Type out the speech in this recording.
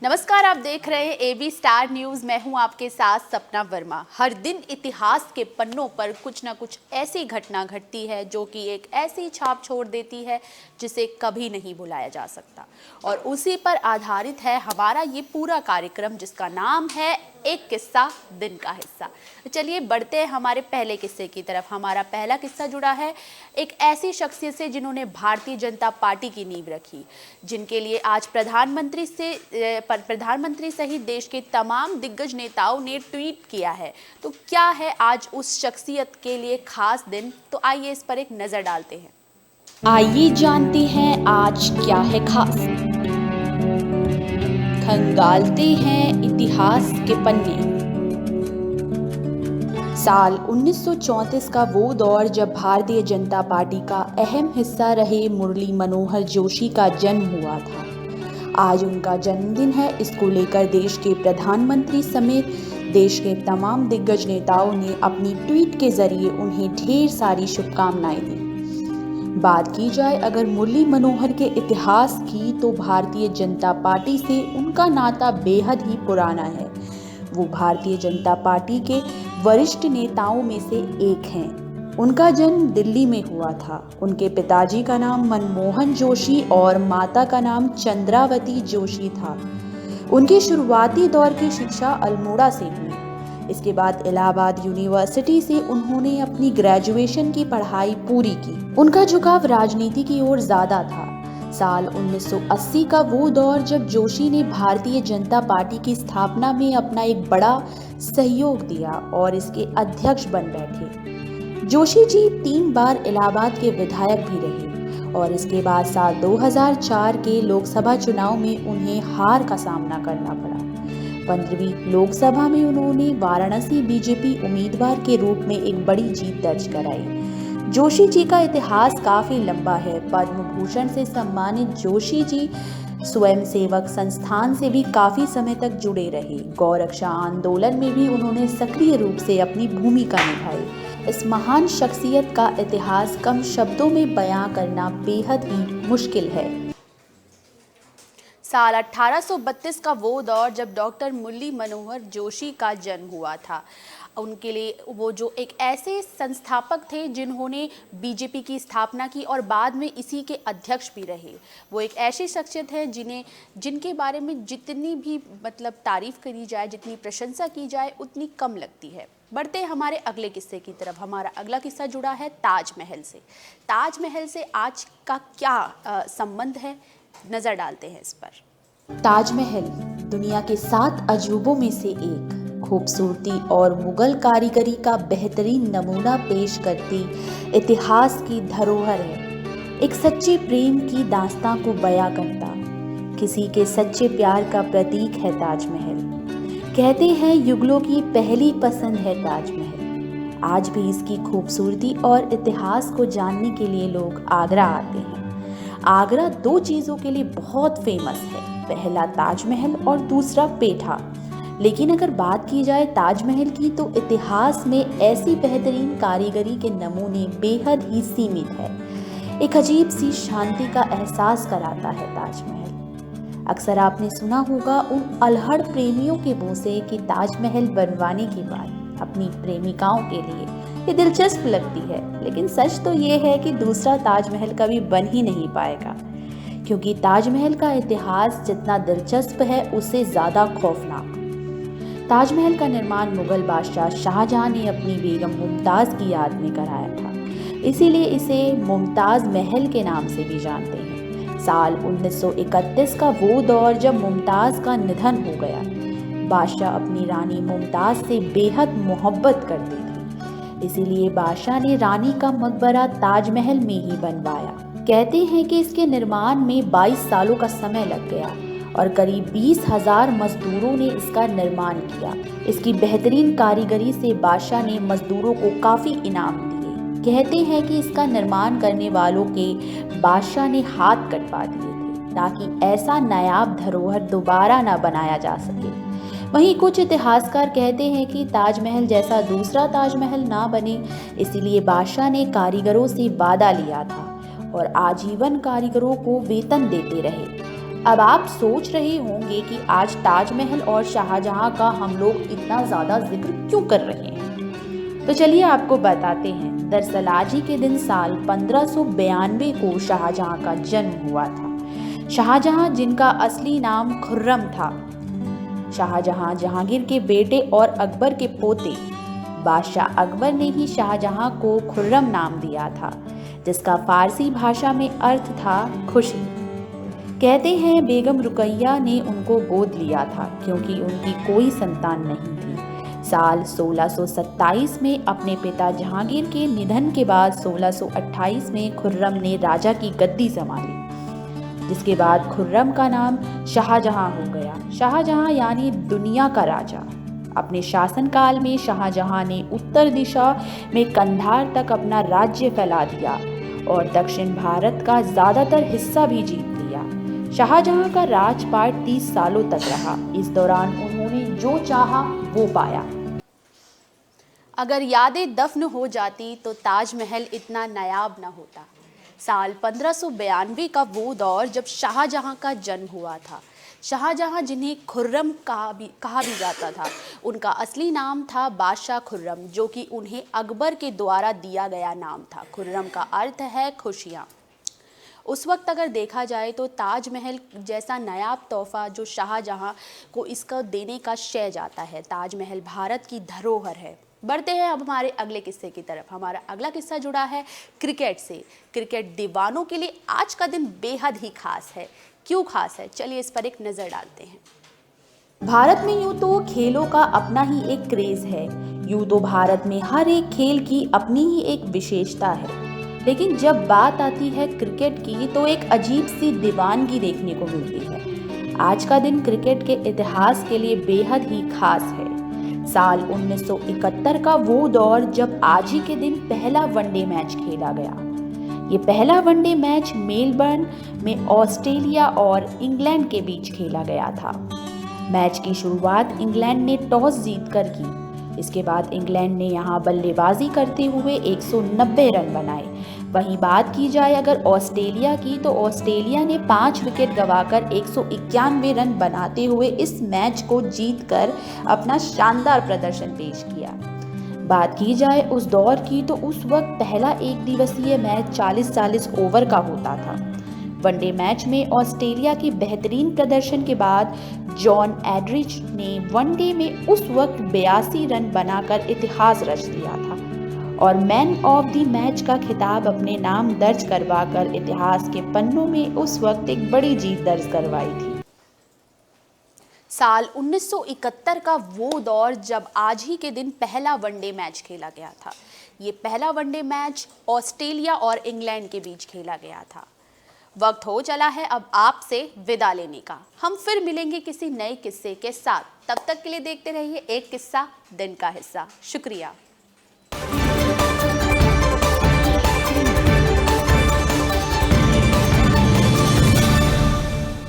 नमस्कार, आप देख रहे हैं एबी स्टार न्यूज। मैं हूं आपके साथ सपना वर्मा। हर दिन इतिहास के पन्नों पर कुछ ना कुछ ऐसी घटना घटती है जो कि एक ऐसी छाप छोड़ देती है जिसे कभी नहीं भुलाया जा सकता, और उसी पर आधारित है हमारा ये पूरा कार्यक्रम जिसका नाम है एक किस्सा दिन का हिस्सा। चलिए बढ़ते हैं हमारे पहले किस्से की तरफ। हमारा पहला किस्सा जुड़ा है एक ऐसी शख्सियत से जिन्होंने भारतीय जनता पार्टी की नींव रखी, जिनके लिए आज प्रधानमंत्री सहित देश के तमाम दिग्गज नेताओं ने ट्वीट किया है। तो क्या है आज उस शख्सियत के लिए खास दिन? तो आइए इस पर एक नजर डालते हैं। आइए जानते हैं आज क्या है खास। खंगालते हैं इतिहास के पन्ने। साल 1934 का वो दौर जब भारतीय जनता पार्टी का अहम हिस्सा रहे मुरली मनोहर जोशी का जन्म हुआ था। आज उनका जन्मदिन है। इसको लेकर देश के प्रधानमंत्री समेत देश के तमाम दिग्गज नेताओं ने अपनी ट्वीट के जरिए उन्हें ढेर सारी शुभकामनाएं दी। बात की जाए अगर मुरली मनोहर के इतिहास की, तो भारतीय जनता पार्टी से उनका नाता बेहद ही पुराना है। वो भारतीय जनता पार्टी के वरिष्ठ नेताओं में से एक हैं। उनका जन्म दिल्ली में हुआ था। उनके पिताजी का नाम मनमोहन जोशी और माता का नाम चंद्रावती जोशी था। उनकी शुरुआती दौर की शिक्षा अल्मोड़ा से हुई। इसके बाद इलाहाबाद यूनिवर्सिटी से उन्होंने अपनी ग्रेजुएशन की पढ़ाई पूरी की। उनका झुकाव राजनीति की ओर ज्यादा था। साल 1980 का वो दौर जब जोशी ने भारतीय जनता पार्टी की स्थापना में अपना एक बड़ा सहयोग दिया और इसके अध्यक्ष बन बैठे। जोशी जी 3 बार इलाहाबाद के विधायक भी रहे और इसके बाद साल 2004 के लोकसभा चुनाव में उन्हें हार का सामना करना पड़ा। 15वीं लोकसभा में उन्होंने वाराणसी बीजेपी उम्मीदवार के रूप में एक बड़ी जीत दर्ज कराई। जोशी जी का इतिहास काफी लंबा है। पद्म भूषण से सम्मानित जोशी जी स्वयंसेवक संस्थान से भी काफी समय तक जुड़े रहे। गौरक्षा आंदोलन में भी उन्होंने सक्रिय रूप से अपनी भूमिका निभाई। इस महान शख्सियत का इतिहास कम शब्दों में बयां करना बेहद ही मुश्किल है। साल 1832 का वो दौर जब डॉक्टर मुरली मनोहर जोशी का जन्म हुआ था। उनके लिए वो जो एक ऐसे संस्थापक थे जिन्होंने बीजेपी की स्थापना की और बाद में इसी के अध्यक्ष भी रहे। वो एक ऐसी शख्सियत है जिनके बारे में जितनी भी तारीफ करी जाए, जितनी प्रशंसा की जाए, उतनी कम लगती है। बढ़ते हैं हमारे अगले किस्से की तरफ। हमारा अगला किस्सा जुड़ा है ताजमहल से। ताजमहल से आज का क्या संबंध है, नज़र डालते हैं इस पर। ताजमहल दुनिया के 7 अजूबों में से एक, खूबसूरती और मुगल कारीगरी का बेहतरीन नमूना पेश करती इतिहास की धरोहर है। एक सच्चे प्रेम की दास्तां को बयां करता, किसी के सच्चे प्यार का प्रतीक है ताजमहल। कहते हैं युगलों की पहली पसंद है ताजमहल। आज भी इसकी खूबसूरती और इतिहास को जानने के लिए लोग आगरा आते हैं। आगरा 2 चीज़ों के लिए बहुत फेमस है, पहला ताजमहल और दूसरा पेठा। लेकिन अगर बात की जाए ताजमहल की, तो इतिहास में ऐसी बेहतरीन कारीगरी के नमूने बेहद ही सीमित है। एक अजीब सी शांति का एहसास कराता है ताजमहल। अक्सर आपने सुना होगा उन अल्हड़ प्रेमियों के मुंह से कि ताजमहल बनवाने के बाद अपनी प्रेमिकाओं के लिए ये दिलचस्प लगती है, लेकिन सच तो ये है कि दूसरा ताजमहल कभी बन ही नहीं पाएगा, क्योंकि ताजमहल का इतिहास जितना दिलचस्प है उससे ज़्यादा खौफनाक। ताजमहल का निर्माण मुगल बादशाह शाहजहां ने अपनी बेगम मुमताज़ की याद में कराया था, इसीलिए इसे मुमताज़ महल के नाम से भी जानते हैं। साल 1931 का वो दौर जब मुमताज़ का निधन हो गया। बादशाह अपनी रानी मुमताज़ से बेहद मोहब्बत करते थे, इसीलिए बादशाह ने रानी का मकबरा ताजमहल में ही बनवाया। कहते हैं कि इसके निर्माण में 22 सालों का समय लग गया और करीब 20,000 मजदूरों ने इसका निर्माण किया। इसकी बेहतरीन कारीगरी से बादशाह ने मजदूरों को काफ़ी इनाम दिए। कहते हैं कि इसका निर्माण करने वालों के बादशाह ने हाथ कटवा दिए थे ताकि ऐसा नायाब धरोहर दोबारा न बनाया जा सके। वहीं कुछ इतिहासकार कहते हैं कि ताजमहल जैसा दूसरा ताजमहल ना बने, इसीलिए बादशाह ने कारीगरों से वादा लिया था और आजीवन कारीगरों को वेतन देते रहे। अब आप सोच रहे होंगे कि आज ताजमहल और शाहजहां का हम लोग इतना ज़्यादा जिक्र क्यों कर रहे हैं। तो चलिए आपको बताते हैं। दरअसल आज ही के दिन साल 1592 को शाहजहां का जन्म हुआ था। शाहजहां जिनका असली नाम खुर्रम था। शाहजहां जहांगीर के बेटे और अकबर के पोते। बादशाह अकबर ने ही शाहजहां को खुर्रम नाम दिया था, जिसका फारसी भाषा में अर्थ था खुशी। कहते हैं बेगम रुकैया ने उनको गोद लिया था क्योंकि उनकी कोई संतान नहीं थी। साल 1627 में अपने पिता जहांगीर के निधन के बाद 1628 में खुर्रम ने राजा की गद्दी संभाली, जिसके बाद खुर्रम का नाम शाहजहां हो गया। शाहजहां यानी दुनिया का राजा। अपने शासनकाल में शाहजहां ने उत्तर दिशा में कंधार तक अपना राज्य फैला दिया और दक्षिण भारत का ज़्यादातर हिस्सा भी जीत लिया। शाहजहां का राजपाट 30 सालों तक रहा। इस दौरान उन्होंने जो चाहा वो पाया। अगर यादें दफन हो जाती तो ताजमहल इतना नायाब न होता। साल 1592 का वो दौर जब शाहजहां का जन्म हुआ था। शाहजहां जिन्हें खुर्रम कहा भी जाता था, उनका असली नाम था बादशाह खुर्रम, जो कि उन्हें अकबर के द्वारा दिया गया नाम था। खुर्रम का अर्थ है खुशियाँ। उस वक्त अगर देखा जाए तो ताजमहल जैसा नायाब तोहफा जो शाहजहां को इसका देने का श्रेय जाता है। ताजमहल भारत की धरोहर है। बढ़ते हैं अब हमारे अगले किस्से की तरफ। हमारा अगला किस्सा जुड़ा है क्रिकेट से। क्रिकेट दीवानों के लिए आज का दिन बेहद ही खास है। क्यों खास है, चलिए इस पर एक नज़र डालते हैं। भारत में यूं तो खेलों का अपना ही एक क्रेज है। यूं तो भारत में हर एक खेल की अपनी ही एक विशेषता है, लेकिन जब बात आती है क्रिकेट की तो एक अजीब सी दीवानगी देखने को मिलती है। आज का दिन क्रिकेट के इतिहास के लिए बेहद ही खास है। साल 1971 का वो दौर जब आज ही के दिन पहला वनडे मैच खेला गया। ये पहला वनडे मैच मेलबर्न में ऑस्ट्रेलिया और इंग्लैंड के बीच खेला गया था। मैच की शुरुआत इंग्लैंड ने टॉस जीतकर की। इसके बाद इंग्लैंड ने यहां बल्लेबाजी करते हुए 190 रन बनाए। वहीं बात की जाए अगर ऑस्ट्रेलिया की, तो ऑस्ट्रेलिया ने 5 विकेट गंवाकर 191 रन बनाते हुए इस मैच को जीतकर अपना शानदार प्रदर्शन पेश किया। बात की जाए उस दौर की, तो उस वक्त पहला एक दिवसीय मैच 40-40 ओवर का होता था। वनडे मैच में ऑस्ट्रेलिया के बेहतरीन प्रदर्शन के बाद जॉन एडरिच ने वनडे में उस वक्त 82 रन बनाकर इतिहास रच दिया था और मैन ऑफ द मैच का खिताब अपने नाम दर्ज करवाकर इतिहास के पन्नों में उस वक्त एक बड़ी जीत दर्ज करवाई थी। साल 1971 का वो दौर जब आज ही के दिन पहला वनडे मैच खेला गया था। ये पहला वनडे मैच ऑस्ट्रेलिया और इंग्लैंड के बीच खेला गया था। वक्त हो चला है अब आपसे विदा लेने का। हम फिर मिलेंगे किसी नए किस्से के साथ। तब तक के लिए देखते रहिए एक किस्सा दिन का हिस्सा। शुक्रिया।